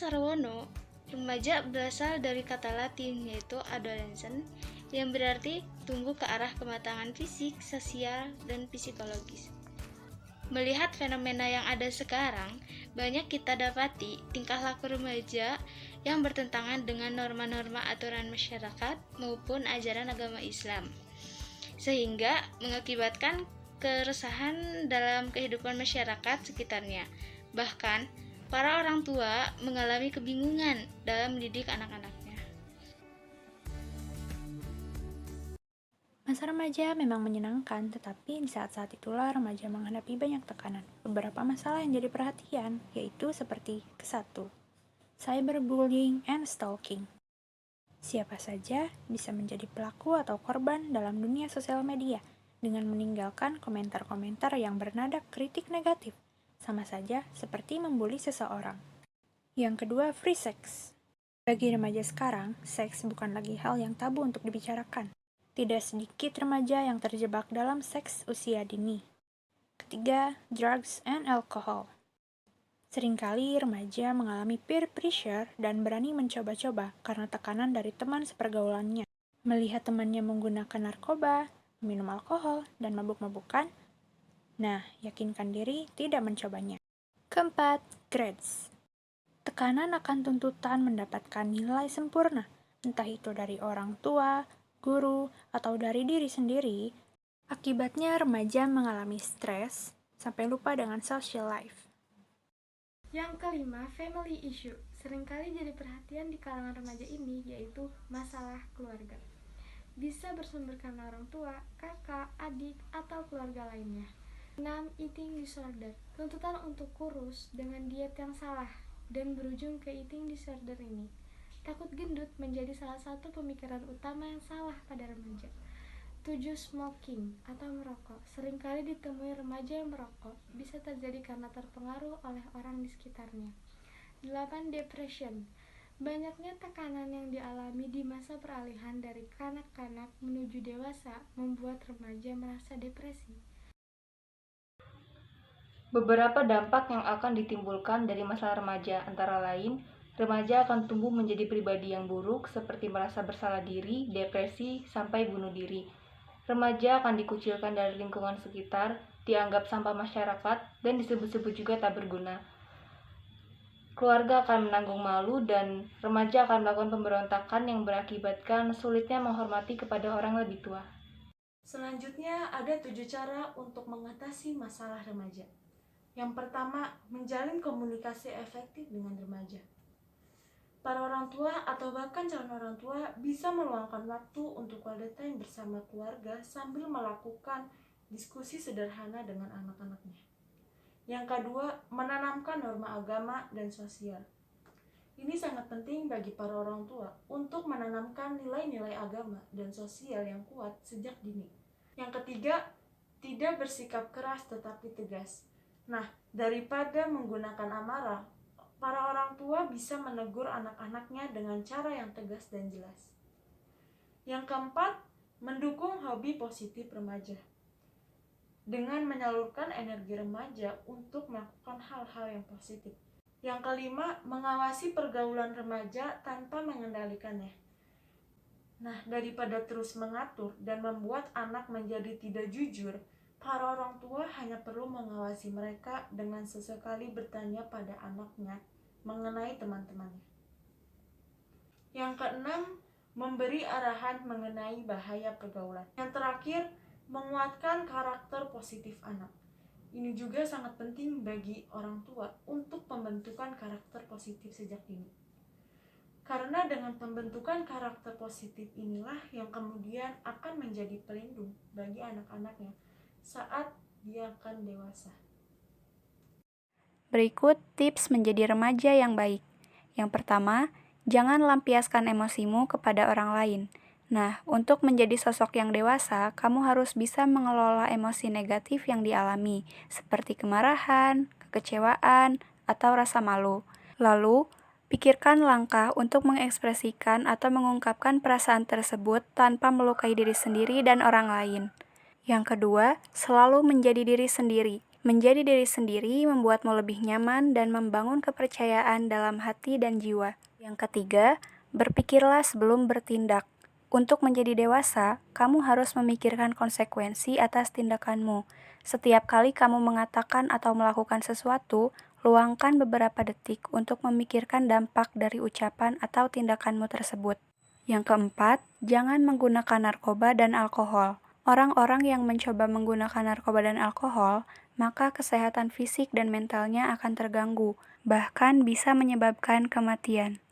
Sarwono, remaja berasal dari kata Latin yaitu adolescent yang berarti tumbuh ke arah kematangan fisik, sosial, dan psikologis. Melihat fenomena yang ada sekarang, banyak kita dapati tingkah laku remaja yang bertentangan dengan norma-norma aturan masyarakat maupun ajaran agama Islam, sehingga mengakibatkan keresahan dalam kehidupan masyarakat sekitarnya. Bahkan, para orang tua mengalami kebingungan dalam mendidik anak-anaknya. Masa remaja memang menyenangkan, tetapi di saat-saat itulah remaja menghadapi banyak tekanan. Beberapa masalah yang jadi perhatian, yaitu seperti ke-1, cyberbullying and stalking. Siapa saja bisa menjadi pelaku atau korban dalam dunia sosial media dengan meninggalkan komentar-komentar yang bernada kritik negatif, sama saja seperti membuli seseorang. Yang kedua, free sex. Bagi remaja sekarang, seks bukan lagi hal yang tabu untuk dibicarakan. Tidak sedikit remaja yang terjebak dalam seks usia dini. Ketiga, drugs and alcohol. Seringkali remaja mengalami peer pressure dan berani mencoba-coba karena tekanan dari teman sepergaulannya. Melihat temannya menggunakan narkoba, minum alkohol, dan mabuk-mabukan, nah, yakinkan diri tidak mencobanya. Keempat, grades. Tekanan akan tuntutan mendapatkan nilai sempurna, entah itu dari orang tua, guru, atau dari diri sendiri. Akibatnya remaja mengalami stres sampai lupa dengan social life. Yang kelima, family issue. Seringkali jadi perhatian di kalangan remaja ini, yaitu masalah keluarga. Bisa bersumber karena orang tua, kakak, adik, atau keluarga lainnya. 6. Eating disorder. Tuntutan untuk kurus dengan diet yang salah dan berujung ke eating disorder ini. Takut gendut menjadi salah satu pemikiran utama yang salah pada remaja. 7. Smoking atau merokok. Seringkali ditemui remaja yang merokok, bisa terjadi karena terpengaruh oleh orang di sekitarnya. 8. Depression. Banyaknya tekanan yang dialami di masa peralihan dari kanak-kanak menuju dewasa membuat remaja merasa depresi. Beberapa dampak yang akan ditimbulkan dari masalah remaja antara lain, remaja akan tumbuh menjadi pribadi yang buruk seperti merasa bersalah diri, depresi, sampai bunuh diri. Remaja akan dikucilkan dari lingkungan sekitar, dianggap sampah masyarakat, dan disebut-sebut juga tak berguna. Keluarga akan menanggung malu dan remaja akan melakukan pemberontakan yang berakibatkan sulitnya menghormati kepada orang lebih tua. Selanjutnya ada 7 cara untuk mengatasi masalah remaja. Yang pertama, menjalin komunikasi efektif dengan remaja. Para orang tua atau bahkan calon orang tua bisa meluangkan waktu untuk quality time bersama keluarga sambil melakukan diskusi sederhana dengan anak-anaknya. Yang kedua, menanamkan norma agama dan sosial. Ini sangat penting bagi para orang tua untuk menanamkan nilai-nilai agama dan sosial yang kuat sejak dini. Yang ketiga, tidak bersikap keras tetapi tegas. Nah, daripada menggunakan amarah, para orang tua bisa menegur anak-anaknya dengan cara yang tegas dan jelas. Yang keempat, mendukung hobi positif remaja. Dengan menyalurkan energi remaja untuk melakukan hal-hal yang positif. Yang kelima, mengawasi pergaulan remaja tanpa mengendalikannya. Nah, daripada terus mengatur dan membuat anak menjadi tidak jujur, para orang tua hanya perlu mengawasi mereka dengan sesekali bertanya pada anaknya mengenai teman-temannya. Yang keenam, memberi arahan mengenai bahaya pergaulan. Yang terakhir, menguatkan karakter positif anak. Ini juga sangat penting bagi orang tua untuk pembentukan karakter positif sejak dini. Karena dengan pembentukan karakter positif inilah yang kemudian akan menjadi pelindung bagi anak-anaknya saat dia akan dewasa. Berikut tips menjadi remaja yang baik. Yang pertama, jangan lampiaskan emosimu kepada orang lain. Nah, untuk menjadi sosok yang dewasa, kamu harus bisa mengelola emosi negatif yang dialami, seperti kemarahan, kekecewaan, atau rasa malu. Lalu, pikirkan langkah untuk mengekspresikan atau mengungkapkan perasaan tersebut tanpa melukai diri sendiri dan orang lain. Yang kedua, selalu menjadi diri sendiri. Menjadi diri sendiri membuatmu lebih nyaman dan membangun kepercayaan dalam hati dan jiwa. Yang ketiga, berpikirlah sebelum bertindak. Untuk menjadi dewasa, kamu harus memikirkan konsekuensi atas tindakanmu. Setiap kali kamu mengatakan atau melakukan sesuatu, luangkan beberapa detik untuk memikirkan dampak dari ucapan atau tindakanmu tersebut. Yang keempat, jangan menggunakan narkoba dan alkohol. Orang-orang yang mencoba menggunakan narkoba dan alkohol, maka kesehatan fisik dan mentalnya akan terganggu, bahkan bisa menyebabkan kematian.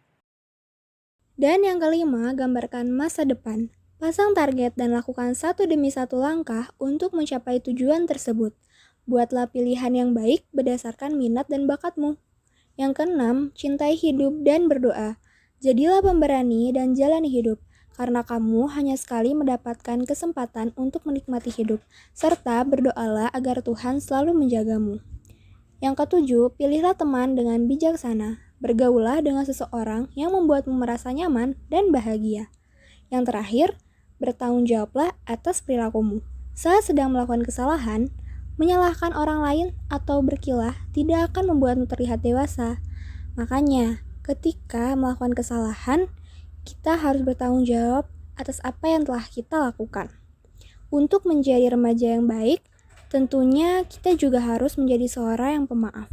Dan yang kelima, gambarkan masa depan. Pasang target dan lakukan satu demi satu langkah untuk mencapai tujuan tersebut. Buatlah pilihan yang baik berdasarkan minat dan bakatmu. Yang keenam, cintai hidup dan berdoa. Jadilah pemberani dan jalani hidup, karena kamu hanya sekali mendapatkan kesempatan untuk menikmati hidup, serta berdoalah agar Tuhan selalu menjagamu. Yang ketujuh, pilihlah teman dengan bijaksana. Bergaulah dengan seseorang yang membuatmu merasa nyaman dan bahagia. Yang terakhir, bertanggung jawablah atas perilakumu. Saat sedang melakukan kesalahan, menyalahkan orang lain atau berkilah tidak akan membuatmu terlihat dewasa. Makanya, ketika melakukan kesalahan, kita harus bertanggung jawab atas apa yang telah kita lakukan. Untuk menjadi remaja yang baik, tentunya kita juga harus menjadi seorang yang pemaaf.